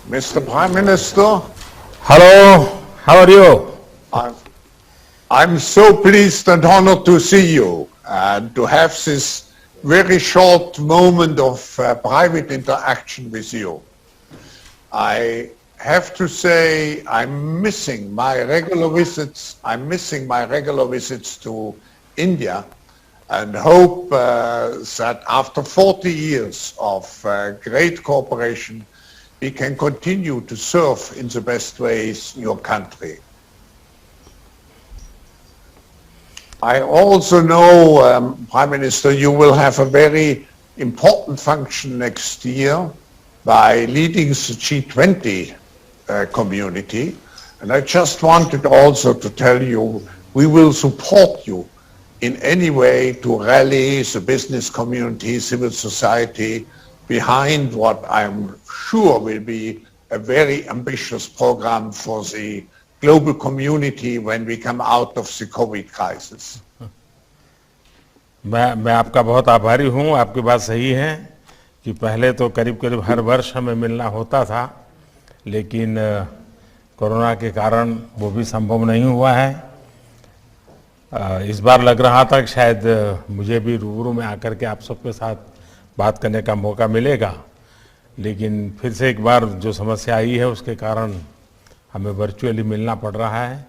Mr. Prime Minister, Hello, how are you? I'm, I'm so pleased and honored to see you and to have this very short moment of private interaction with you. I have to say I'm missing my regular visits. I'm missing my regular visits to India and hope that after 40 years of great cooperation, we can continue to serve in the best ways your country. I also know, Prime Minister, you will have a very important function next year by leading the G20 community. And I just wanted also to tell you, we will support you in any way to rally the business community, civil society, behind what I'm sure will be a very ambitious program for the global community when we come out of the COVID crisis. मैं आपका बहुत आभारी हूँ। आपकी बात सही है कि पहले तो करीब करीब हर वर्ष हमें मिलना होता था, लेकिन कोरोना के कारण वो भी संभव नहीं हुआ है। इस बार लग रहा था कि शायद मुझे भी रूबरू में आकर के आप सबके साथ बात करने का मौका मिलेगा, लेकिन फिर से एक बार जो समस्या आई है उसके कारण हमें वर्चुअली मिलना पड़ रहा है।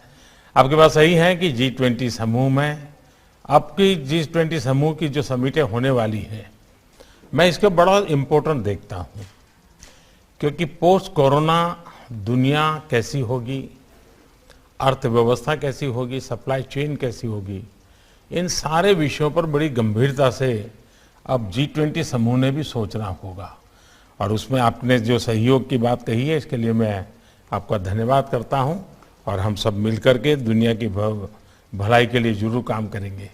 आपकी बात सही है कि G20 समूह में आपकी G20 समूह की जो समिटें होने वाली हैं, मैं इसको बड़ा इम्पोर्टेंट देखता हूँ, क्योंकि पोस्ट कोरोना दुनिया कैसी होगी, अर्थव्यवस्था कैसी होगी, सप्लाई चेन कैसी होगी, इन सारे विषयों पर बड़ी गंभीरता से अब G20 समूह ने भी सोचना होगा। और उसमें आपने जो सहयोग की बात कही है, इसके लिए मैं आपका धन्यवाद करता हूं और हम सब मिलकर के दुनिया की भलाई के लिए जरूर काम करेंगे।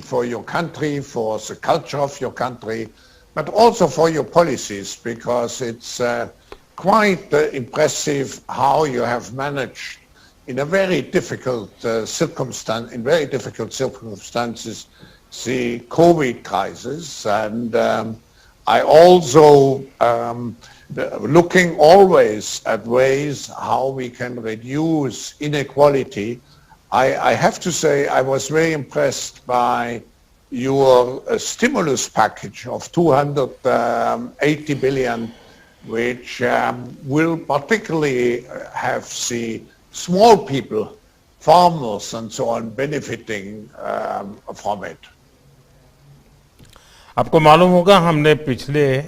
For your country, for the culture of your country, but also for your policies, because it's quite impressive how you have managed in a very difficult circumstances, the COVID crisis. And I also looking always at ways how we can reduce inequality. I have to say I was very impressed by your stimulus package of 280 billion, which will particularly have the small people, farmers and so on, benefiting from it. आपको मालूम होगा हमने पिछले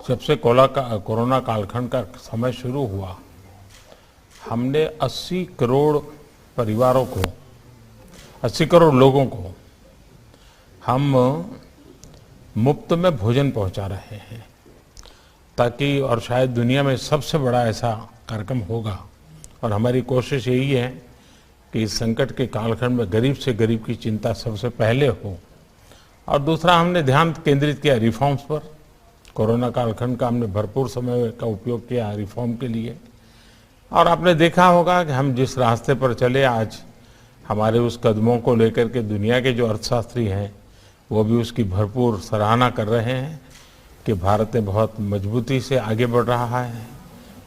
जब से corona कालखंड का समय शुरू हुआ, हमने 80 करोड़ परिवारों को, 80 करोड़ लोगों को हम मुफ्त में भोजन पहुंचा रहे हैं, ताकि और शायद दुनिया में सबसे बड़ा ऐसा कार्यक्रम होगा। और हमारी कोशिश यही है कि इस संकट के कालखंड में गरीब से गरीब की चिंता सबसे पहले हो। और दूसरा, हमने ध्यान केंद्रित किया रिफॉर्म्स पर। कोरोना कालखंड का हमने भरपूर समय का उपयोग किया रिफॉर्म के लिए। और आपने देखा होगा कि हम जिस रास्ते पर चले, आज हमारे उस कदमों को लेकर के दुनिया के जो अर्थशास्त्री हैं वो भी उसकी भरपूर सराहना कर रहे हैं कि भारत ने बहुत मजबूती से आगे बढ़ रहा है।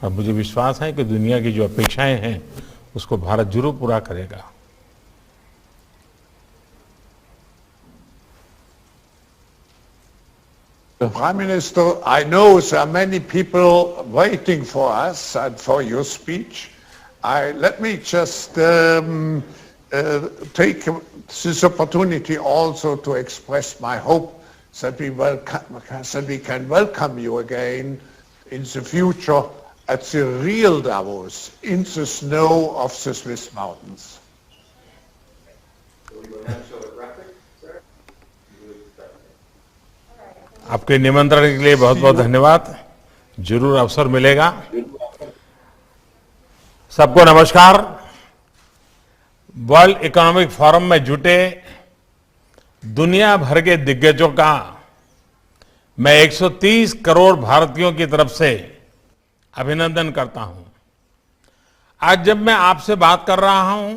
और मुझे विश्वास है कि दुनिया की जो अपेक्षाएं हैं उसको भारत जरूर पूरा करेगा। Prime Minister, I know there are many people waiting for us and for your speech. Let me just take this opportunity also to express my hope that we can welcome you again in the future at the real Davos, in the snow of the Swiss mountains. आपके निमंत्रण के लिए बहुत बहुत धन्यवाद। जरूर अवसर मिलेगा। सबको नमस्कार। वर्ल्ड इकोनॉमिक फोरम में जुटे दुनिया भर के दिग्गजों का मैं 130 करोड़ भारतीयों की तरफ से अभिनंदन करता हूं। आज जब मैं आपसे बात कर रहा हूं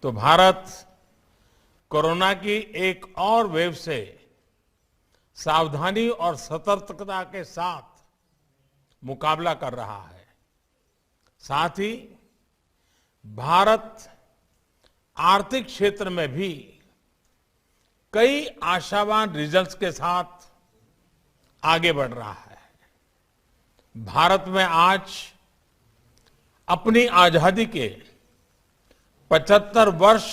तो भारत कोरोना की एक और वेव से सावधानी और सतर्कता के साथ मुकाबला कर रहा है। साथ ही भारत आर्थिक क्षेत्र में भी कई आशावान रिजल्ट्स के साथ आगे बढ़ रहा है। भारत में आज अपनी आजादी के 75 वर्ष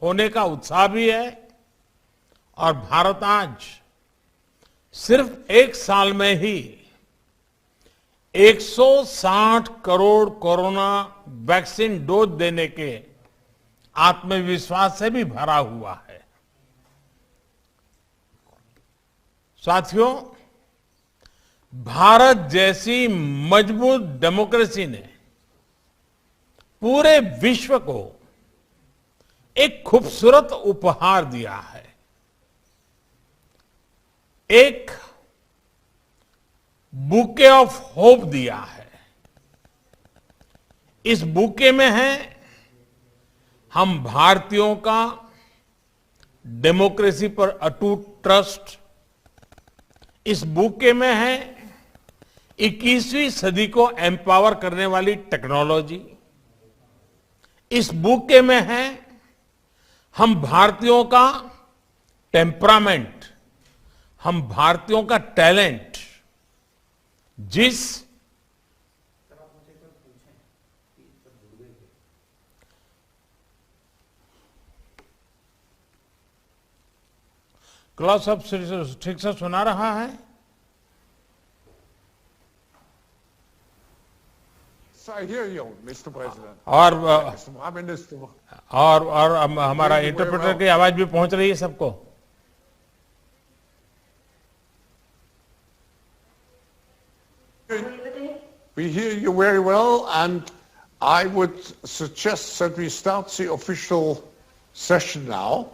होने का उत्साह भी है और भारत आज सिर्फ एक साल में ही 160 करोड़ कोरोना वैक्सीन डोज देने के आत्मविश्वास से भी भरा हुआ है। साथियों, भारत जैसी मजबूत डेमोक्रेसी ने पूरे विश्व को एक खूबसूरत उपहार दिया है। एक बुके ऑफ होप दिया है। इस बुके में है हम भारतीयों का डेमोक्रेसी पर अटूट ट्रस्ट। इस बुके में है 21वीं सदी को एम्पावर करने वाली टेक्नोलॉजी। इस बुके में है हम भारतीयों का टेम्परामेंट, हम भारतीयों का टैलेंट, जिस क्लास अब ठीक से सुना रहा है? I hear you, Mr. President. और Mr. Prime Minister. और हमारा इंटरप्रेटर की आवाज भी पहुंच रही है सबको? We hear you very well, and I would suggest that we start the official session now.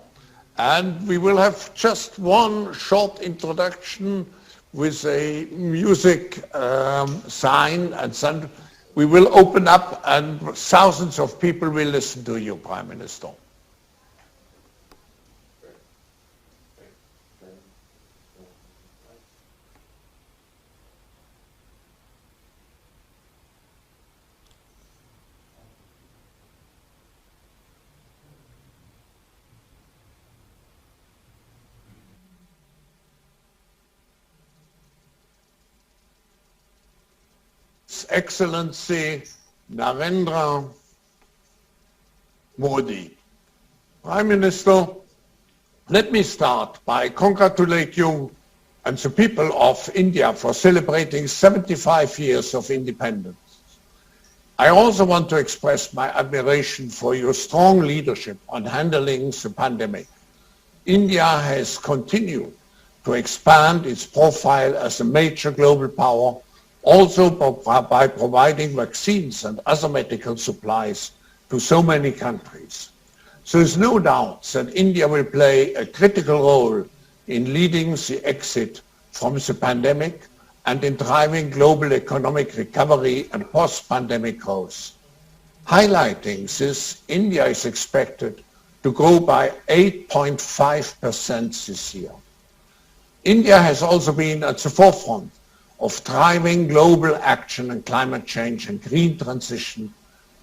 And we will have just one short introduction with a music sign, and then we will open up and thousands of people will listen to you, Prime Minister. His Excellency Narendra Modi. Prime Minister, let me start by congratulating you and the people of India for celebrating 75 years of independence. I also want to express my admiration for your strong leadership on handling the pandemic. India has continued to expand its profile as a major global power, also by providing vaccines and other medical supplies to so many countries. So there's no doubt that India will play a critical role in leading the exit from the pandemic and in driving global economic recovery and post-pandemic growth. Highlighting this, India is expected to grow by 8.5% this year. India has also been at the forefront of driving global action on climate change and green transition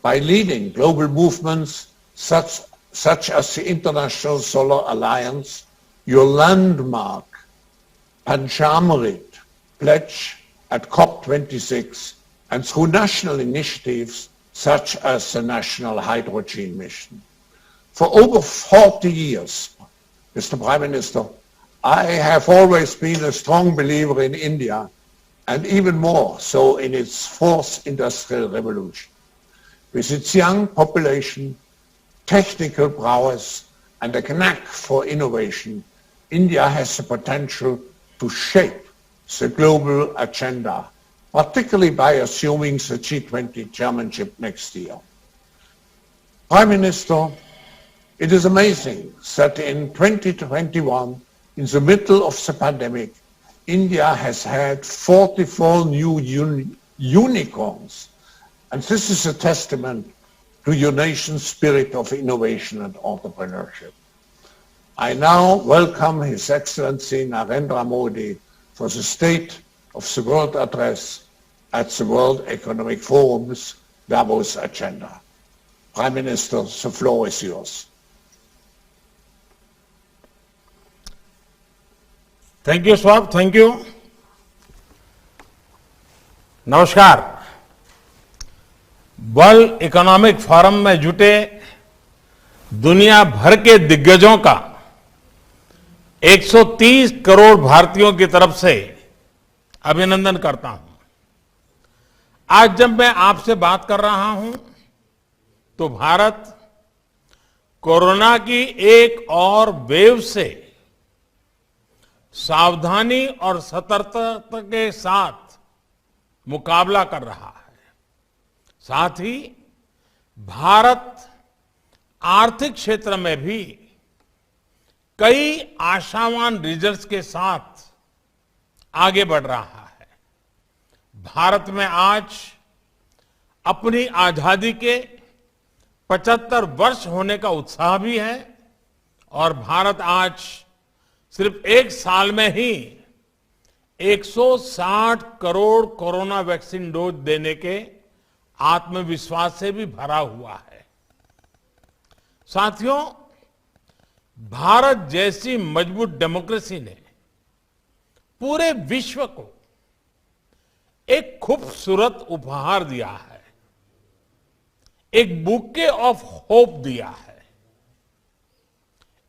by leading global movements such as the International Solar Alliance, your landmark Panchamrit pledge at COP26, and through national initiatives such as the National Hydrogen Mission. For over 40 years, Mr. Prime Minister, I have always been a strong believer in India, and even more so in its fourth industrial revolution. With its young population, technical prowess, and a knack for innovation, India has the potential to shape the global agenda, particularly by assuming the G20 chairmanship next year. Prime Minister, it is amazing that in 2021, in the middle of the pandemic, India has had 44 new unicorns And this is a testament to your nation's spirit of innovation and entrepreneurship. I now welcome His Excellency Narendra Modi for the State of the World Address at the World Economic Forum's Davos agenda. Prime Minister, the floor is yours. Thank you, Swab. Thank you. नमस्कार। World economic forum में जुटे दुनिया भर के दिग्गजों का 130 करोड़ भारतीयों की तरफ से अभिनंदन करता हूं। आज जब मैं आपसे बात कर रहा हूं तो भारत कोरोना की एक और वेव से सावधानी और सतर्कता के साथ मुकाबला कर रहा है। साथ ही भारत आर्थिक क्षेत्र में भी कई आशावान रिजल्ट्स के साथ आगे बढ़ रहा है। भारत में आज अपनी आजादी के 75 वर्ष होने का उत्साह भी है और भारत आज सिर्फ एक साल में ही 160 करोड़ कोरोना वैक्सीन डोज देने के आत्मविश्वास से भी भरा हुआ है। साथियों, भारत जैसी मजबूत डेमोक्रेसी ने पूरे विश्व को एक खूबसूरत उपहार दिया है, एक बुके ऑफ होप दिया है।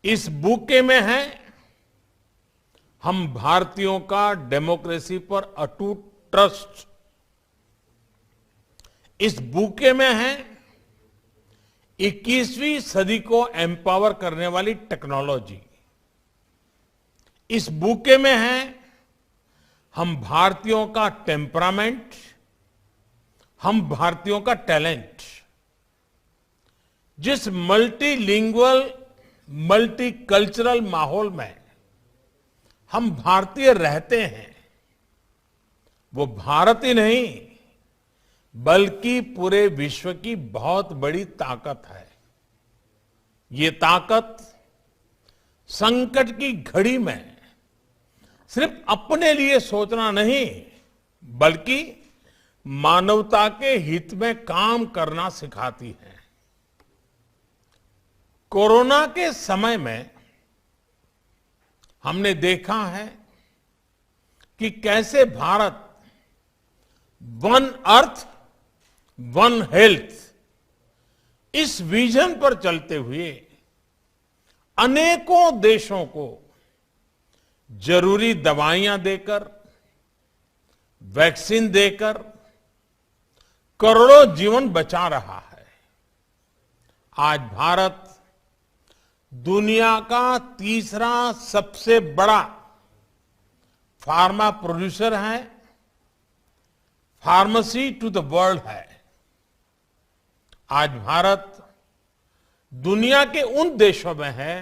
इस बुके में है हम भारतीयों का डेमोक्रेसी पर अटूट ट्रस्ट। इस बुके में है 21वीं सदी को एम्पावर करने वाली टेक्नोलॉजी। इस बुके में है हम भारतीयों का टेम्परामेंट, हम भारतीयों का टैलेंट। जिस मल्टीलिंगुअल, मल्टीकल्चरल माहौल में हम भारतीय रहते हैं, वो भारत ही नहीं बल्कि पूरे विश्व की बहुत बड़ी ताकत है। ये ताकत संकट की घड़ी में सिर्फ अपने लिए सोचना नहीं बल्कि मानवता के हित में काम करना सिखाती है। कोरोना के समय में हमने देखा है कि कैसे Bharat one earth one health इस विजन पर चलते हुए अनेकों देशों को जरूरी दवाइयां देकर, वैक्सीन देकर करोड़ों जीवन बचा रहा है। आज भारत दुनिया का तीसरा सबसे बड़ा फार्मा प्रोड्यूसर है, फार्मेसी टू द वर्ल्ड है। आज भारत दुनिया के उन देशों में है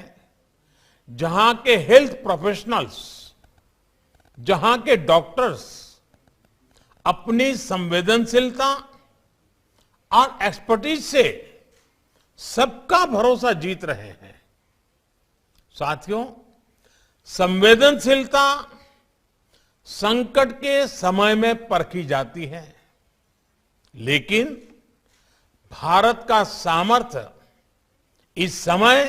जहां के हेल्थ प्रोफेशनल्स, जहां के डॉक्टर्स अपनी संवेदनशीलता और एक्सपर्टीज से सबका भरोसा जीत रहे हैं। साथियों, संवेदनशीलता संकट के समय में परखी जाती है, लेकिन भारत का सामर्थ्य इस समय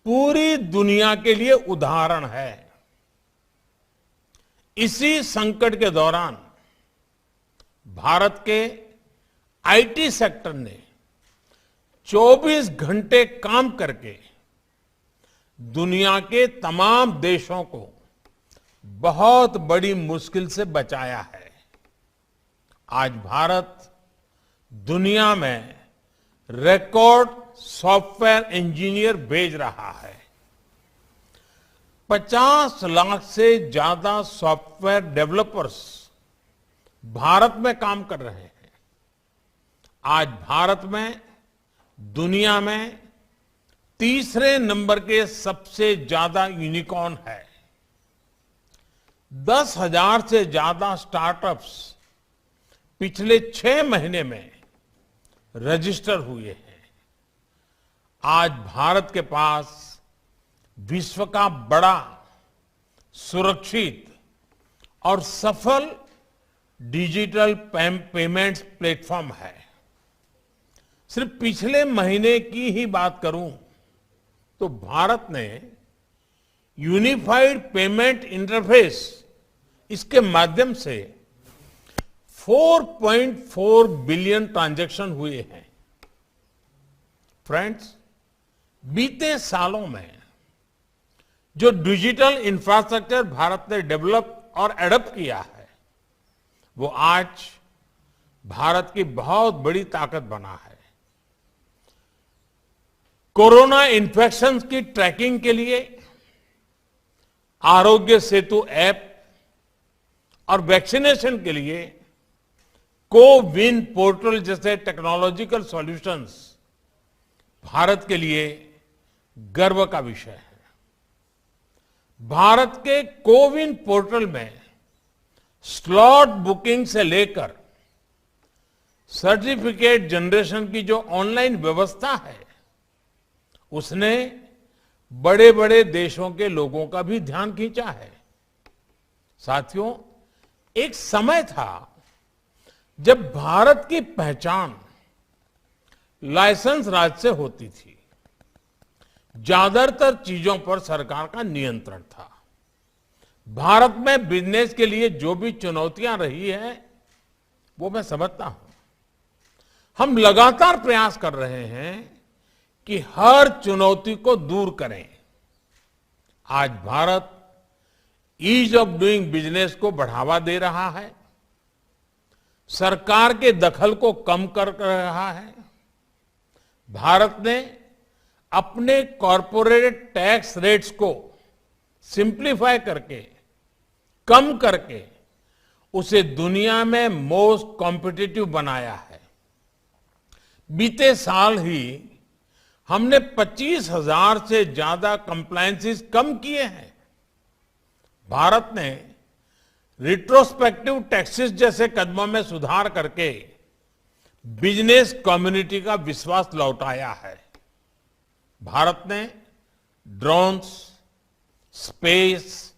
पूरी दुनिया के लिए उदाहरण है। इसी संकट के दौरान भारत के आईटी सेक्टर ने 24 घंटे काम करके दुनिया के तमाम देशों को बहुत बड़ी मुश्किल से बचाया है। आज भारत दुनिया में रिकॉर्ड सॉफ्टवेयर इंजीनियर भेज रहा है। 50 लाख से ज्यादा सॉफ्टवेयर डेवलपर्स भारत में काम कर रहे हैं। आज भारत में दुनिया में तीसरे नंबर के सबसे ज्यादा यूनिकॉर्न है। 10,000 से ज्यादा स्टार्टअप्स पिछले 6 महीने में रजिस्टर हुए हैं। आज भारत के पास विश्व का बड़ा, सुरक्षित और सफल डिजिटल पेमेंट्स प्लेटफॉर्म है। सिर्फ पिछले महीने की ही बात करूं तो भारत ने यूनिफाइड पेमेंट इंटरफेस इसके माध्यम से 4.4 बिलियन ट्रांजैक्शन हुए हैं। फ्रेंड्स, बीते सालों में जो डिजिटल इंफ्रास्ट्रक्चर भारत ने डेवलप और एडॉप्ट किया है, वो आज भारत की बहुत बड़ी ताकत बना है। कोरोना इन्फेक्शन की ट्रैकिंग के लिए आरोग्य सेतु ऐप और वैक्सीनेशन के लिए कोविन पोर्टल जैसे टेक्नोलॉजिकल सॉल्यूशंस भारत के लिए गर्व का विषय है। भारत के कोविन पोर्टल में स्लॉट बुकिंग से लेकर सर्टिफिकेट जनरेशन की जो ऑनलाइन व्यवस्था है, उसने बड़े बड़े देशों के लोगों का भी ध्यान खींचा है। साथियों, एक समय था जब भारत की पहचान लाइसेंस राज से होती थी। ज्यादातर चीजों पर सरकार का नियंत्रण था। भारत में बिजनेस के लिए जो भी चुनौतियां रही है, वो मैं समझता हूं। हम लगातार प्रयास कर रहे हैं कि हर चुनौती को दूर करें। आज Bharat ease of doing business को बढ़ावा दे रहा है, सरकार के दखल को कम कर रहा है। भारत ने अपने कॉरपोरेट टैक्स रेट्स को सिंप्लीफाई करके, कम करके उसे दुनिया में मोस्ट कॉम्पिटिटिव बनाया है। बीते साल ही हमने 25,000 से ज्यादा कंप्लायंसेस कम किए हैं। भारत ने रिट्रोस्पेक्टिव टैक्सेस जैसे कदमों में सुधार करके बिजनेस कम्युनिटी का विश्वास लौटाया है। भारत ने ड्रोन्स, स्पेस,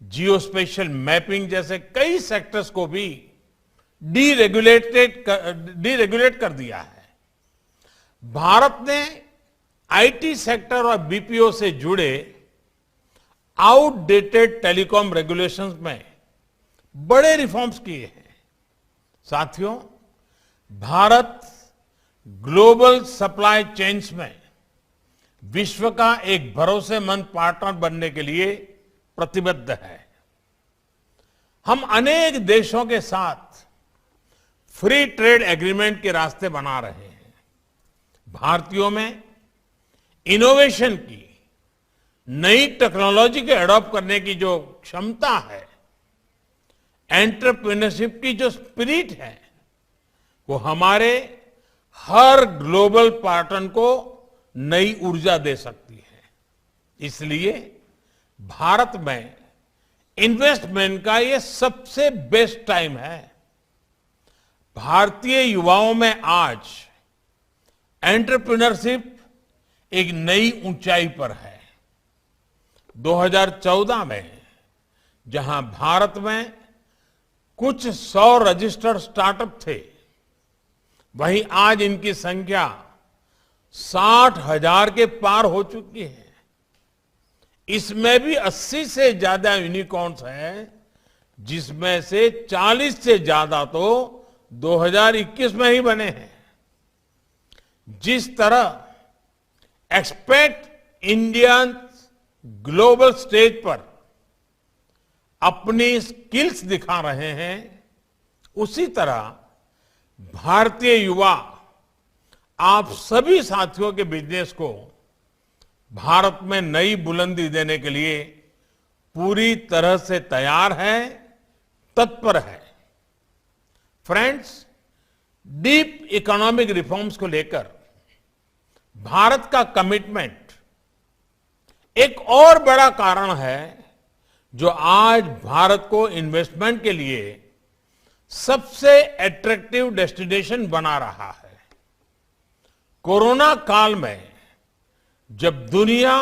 जियोस्पेशियल मैपिंग जैसे कई सेक्टर्स को भी डीरेगुलेट कर दिया है। भारत ने आईटी सेक्टर और बीपीओ से जुड़े आउटडेटेड टेलीकॉम रेगुलेशंस में बड़े रिफॉर्म्स किए हैं। साथियों, भारत ग्लोबल सप्लाई चेन्स में विश्व का एक भरोसेमंद पार्टनर बनने के लिए प्रतिबद्ध है। हम अनेक देशों के साथ फ्री ट्रेड एग्रीमेंट के रास्ते बना रहे हैं। भारतीयों में इनोवेशन की, नई टेक्नोलॉजी को एडॉप्ट करने की जो क्षमता है, एंटरप्रेन्योरशिप की जो स्पिरिट है, वो हमारे हर ग्लोबल पार्टनर को नई ऊर्जा दे सकती है। इसलिए भारत में इन्वेस्टमेंट का ये सबसे बेस्ट टाइम है। भारतीय युवाओं में आज एंटरप्रेन्योरशिप एक नई ऊंचाई पर है। 2014 में जहां भारत में कुछ 100 रजिस्टर्ड स्टार्टअप थे, वहीं आज इनकी संख्या 60,000 के पार हो चुकी है। इसमें भी 80 से ज्यादा यूनिकॉर्न्स हैं, जिसमें से 40 से ज्यादा तो 2021 में ही बने हैं। जिस तरह एक्सपेक्ट इंडियन ग्लोबल स्टेज पर अपनी स्किल्स दिखा रहे हैं, उसी तरह भारतीय युवा आप सभी साथियों के बिजनेस को भारत में नई बुलंदी देने के लिए पूरी तरह से तैयार है, तत्पर है। फ्रेंड्स, डीप इकोनॉमिक रिफॉर्म्स को लेकर भारत का कमिटमेंट एक और बड़ा कारण है जो आज भारत को इन्वेस्टमेंट के लिए सबसे अट्रैक्टिव डेस्टिनेशन बना रहा है। कोरोना काल में जब दुनिया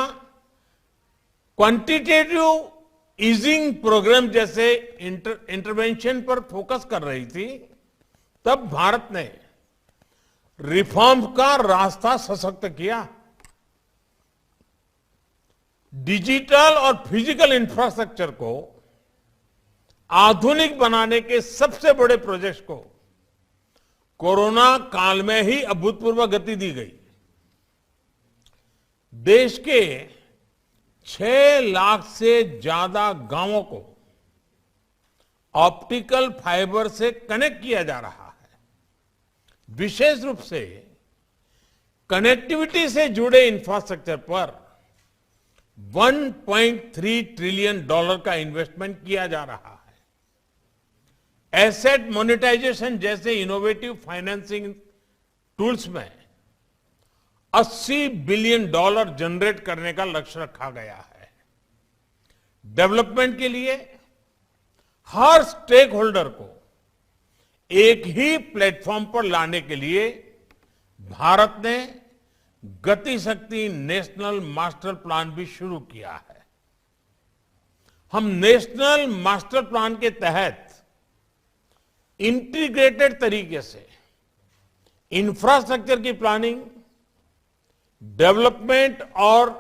क्वांटिटेटिव ईजिंग प्रोग्राम जैसे इंटरवेंशन पर फोकस कर रही थी, तब भारत ने रिफॉर्म का रास्ता सशक्त किया। डिजिटल और फिजिकल इंफ्रास्ट्रक्चर को आधुनिक बनाने के सबसे बड़े प्रोजेक्ट्स को कोरोना काल में ही अभूतपूर्व गति दी गई। देश के 6 लाख से ज्यादा गांवों को ऑप्टिकल फाइबर से कनेक्ट किया जा रहा है। विशेष रूप से कनेक्टिविटी से जुड़े इंफ्रास्ट्रक्चर पर $1.3 ट्रिलियन का इन्वेस्टमेंट किया जा रहा है। एसेट मोनेटाइजेशन जैसे इनोवेटिव फाइनेंसिंग टूल्स में $80 बिलियन जनरेट करने का लक्ष्य रखा गया है। डेवलपमेंट के लिए हर स्टेक होल्डर को एक ही प्लेटफॉर्म पर लाने के लिए भारत ने गति शक्ति नेशनल मास्टर प्लान भी शुरू किया है। हम नेशनल मास्टर प्लान के तहत इंटीग्रेटेड तरीके से इंफ्रास्ट्रक्चर की प्लानिंग, डेवलपमेंट और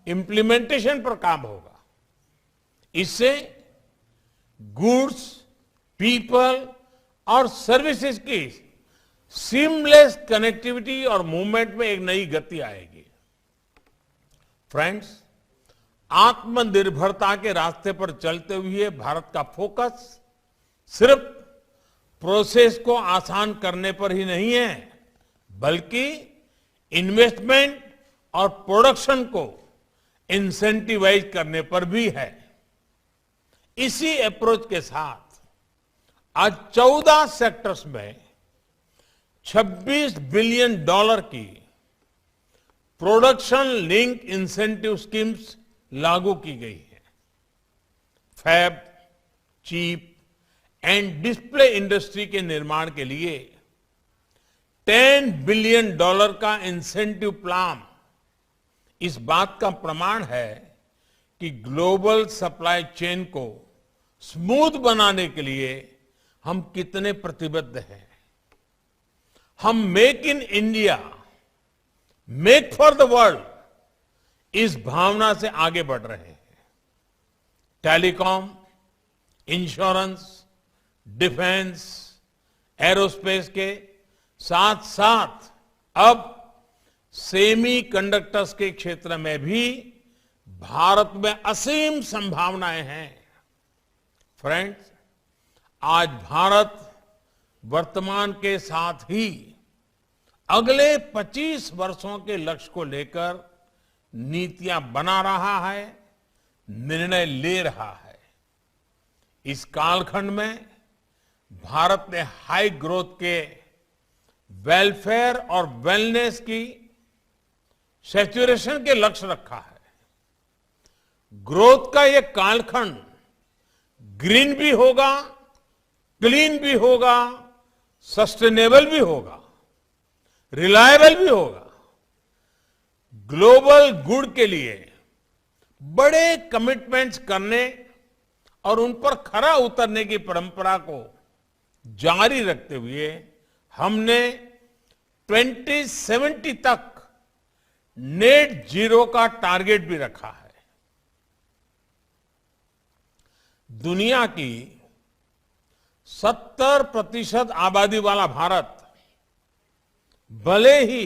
इंप्लीमेंटेशन पर काम होगा। इससे गुड्स, पीपल और सर्विसेज की सीमलेस कनेक्टिविटी और मूवमेंट में एक नई गति आएगी। फ्रेंड्स, आत्मनिर्भरता के रास्ते पर चलते हुए भारत का फोकस सिर्फ प्रोसेस को आसान करने पर ही नहीं है, बल्कि इन्वेस्टमेंट और प्रोडक्शन को इंसेंटिवाइज करने पर भी है। इसी अप्रोच के साथ आज 14 सेक्टर्स में $26 बिलियन की प्रोडक्शन लिंक इंसेंटिव स्कीम्स लागू की गई है। Fab, chip and display industry के निर्माण के लिए $10 बिलियन का इंसेंटिव प्लान इस बात का प्रमाण है कि ग्लोबल सप्लाई चेन को स्मूथ बनाने के लिए हम कितने प्रतिबद्ध हैं। हम make in India, make for the world इस भावना से आगे बढ़ रहे हैं। टेलीकॉम, इंश्योरेंस, डिफेंस, एरोस्पेस के साथ साथ अब सेमी कंडक्टर्स के क्षेत्र में भी भारत में असीम संभावनाएं हैं। फ्रेंड्स, आज भारत वर्तमान के साथ ही अगले 25 वर्षों के लक्ष्य को लेकर नीतियां बना रहा है, निर्णय ले रहा है। इस कालखंड में भारत ने हाई ग्रोथ के वेलफेयर और वेलनेस की सैचुरेशन के लक्ष्य रखा है। ग्रोथ का यह कालखंड ग्रीन भी होगा, क्लीन भी होगा, सस्टेनेबल भी होगा, रिलायबल भी होगा। ग्लोबल गुड के लिए बड़े कमिटमेंट्स करने और उन पर खरा उतरने की परंपरा को जारी रखते हुए हमने 2070 तक नेट जीरो का टारगेट भी रखा है। दुनिया की 70% आबादी वाला भारत भले ही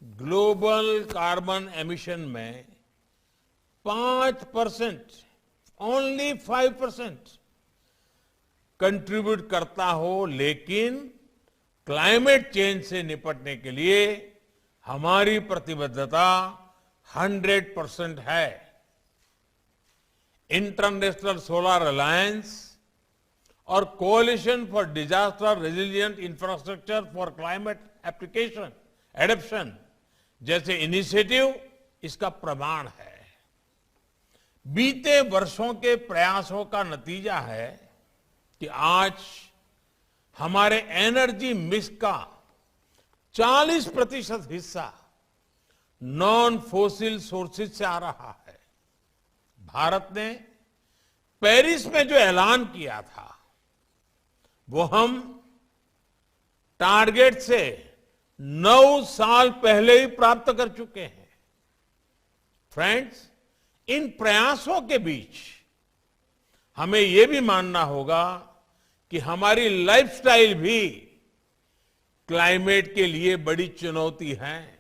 ग्लोबल कार्बन एमिशन में 5%, ओनली 5% कंट्रीब्यूट करता हो, लेकिन क्लाइमेट चेंज से निपटने के लिए हमारी प्रतिबद्धता 100% है। इंटरनेशनल सोलर अलायंस और coalition for disaster resilient infrastructure for climate application adaptation जैसे इनिशिएटिव इसका प्रमाण है। बीते वर्षों के प्रयासों का नतीजा है कि आज हमारे एनर्जी मिक्स का 40% हिस्सा नॉन फोसिल सोर्सेज से आ रहा है। भारत ने पेरिस में जो ऐलान किया था वो हम टारगेट से 9 साल पहले ही प्राप्त कर चुके हैं। फ्रेंड्स, इन प्रयासों के बीच हमें यह भी मानना होगा कि हमारी लाइफस्टाइल भी क्लाइमेट के लिए बड़ी चुनौती है।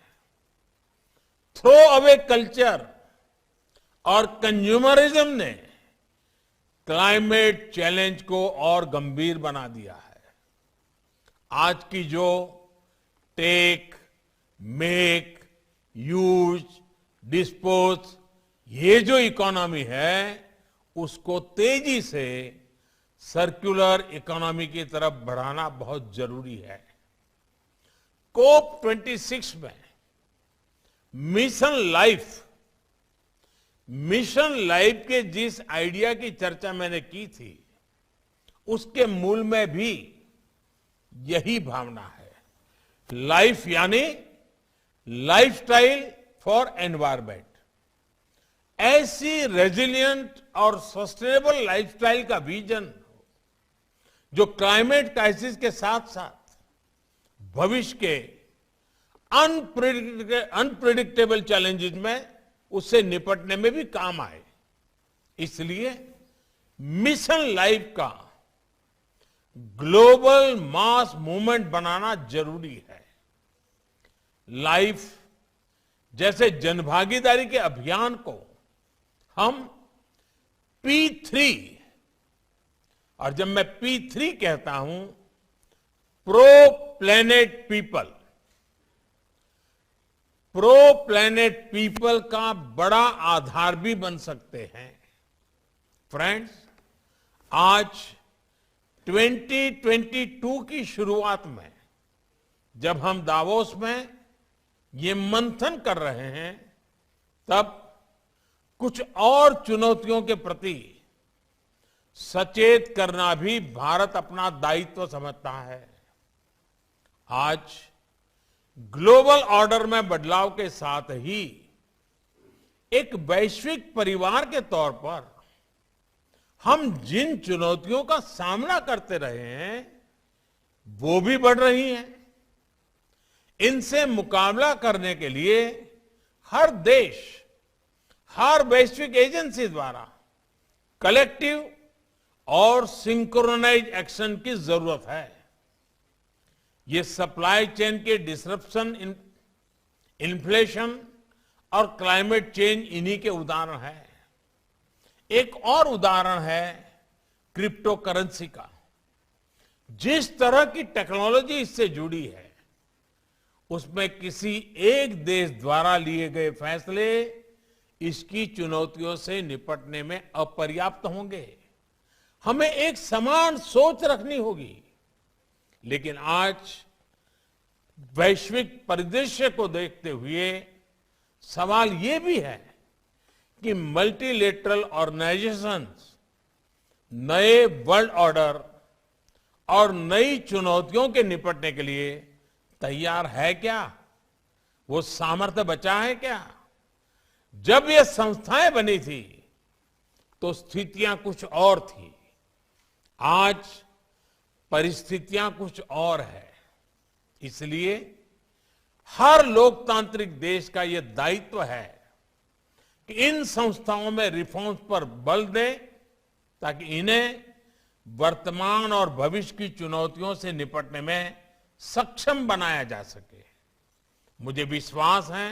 थ्रो अवे कल्चर और कंज्यूमरिज्म ने क्लाइमेट चैलेंज को और गंभीर बना दिया है। आज की जो टेक, मेक, यूज, डिस्पोज ये जो इकोनॉमी है उसको तेजी से सर्कुलर इकोनॉमी की तरफ बढ़ाना बहुत जरूरी है। कोप 26 में मिशन लाइफ के जिस आइडिया की चर्चा मैंने की थी उसके मूल में भी यही भावना है। लाइफ यानी लाइफस्टाइल फॉर एनवायरमेंट। ऐसी रेजिलिएंट और सस्टेनेबल लाइफस्टाइल का विजन जो क्लाइमेट क्राइसिस के साथ साथ भविष्य के अनप्रेडिक्टेबल चैलेंजेस में उससे निपटने में भी काम आए। इसलिए मिशन लाइफ का ग्लोबल मास मूवमेंट बनाना जरूरी है। लाइफ जैसे जनभागीदारी के अभियान को हम P3, और जब मैं P3 कहता हूं प्रो प्लेनेट पीपल का बड़ा आधार भी बन सकते हैं। फ्रेंड्स, आज 2022 की शुरुआत में जब हम दावोस में ये मंथन कर रहे हैं तब कुछ और चुनौतियों के प्रति सचेत करना भी भारत अपना दायित्व समझता है। आज ग्लोबल ऑर्डर में बदलाव के साथ ही एक वैश्विक परिवार के तौर पर हम जिन चुनौतियों का सामना करते रहे हैं वो भी बढ़ रही हैं। इनसे मुकाबला करने के लिए हर देश, हर वैश्विक एजेंसी द्वारा कलेक्टिव और सिंक्रोनाइज एक्शन की जरूरत है। ये सप्लाई चेन के डिसरप्शन, इन्फ्लेशन और क्लाइमेट चेंज इन्हीं के उदाहरण है। एक और उदाहरण है क्रिप्टो करेंसी का। जिस तरह की टेक्नोलॉजी इससे जुड़ी है उसमें किसी एक देश द्वारा लिए गए फैसले इसकी चुनौतियों से निपटने में अपर्याप्त होंगे। हमें एक समान सोच रखनी होगी। लेकिन आज वैश्विक परिदृश्य को देखते हुए सवाल ये भी है कि मल्टीलेटरल ऑर्गेनाइजेशंस नए वर्ल्ड ऑर्डर और नई चुनौतियों के निपटने के लिए तैयार है क्या? वो सामर्थ्य बचा है क्या? जब ये संस्थाएं बनी थी तो स्थितियां कुछ और थी। आज परिस्थितियां कुछ और है। इसलिए हर लोकतांत्रिक देश का यह दायित्व है कि इन संस्थाओं में रिफॉर्म्स पर बल दें ताकि इन्हें वर्तमान और भविष्य की चुनौतियों से निपटने में सक्षम बनाया जा सके। मुझे विश्वास है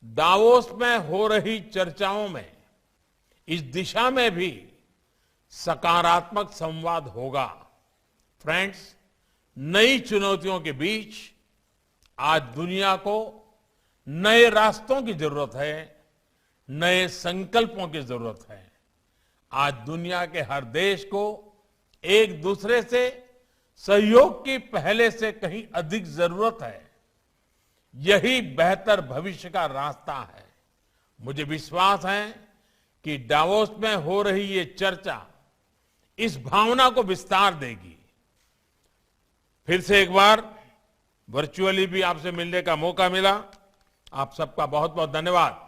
दावोस में हो रही चर्चाओं में इस दिशा में भी सकारात्मक संवाद होगा। फ्रेंड्स, नई चुनौतियों के बीच आज दुनिया को नए रास्तों की जरूरत है, नए संकल्पों की जरूरत है। आज दुनिया के हर देश को एक दूसरे से सहयोग की पहले से कहीं अधिक जरूरत है। यही बेहतर भविष्य का रास्ता है। मुझे विश्वास है कि डावोस में हो रही ये चर्चा इस भावना को विस्तार देगी। फिर से एक बार वर्चुअली भी आपसे मिलने का मौका मिला। आप सबका बहुत बहुत धन्यवाद।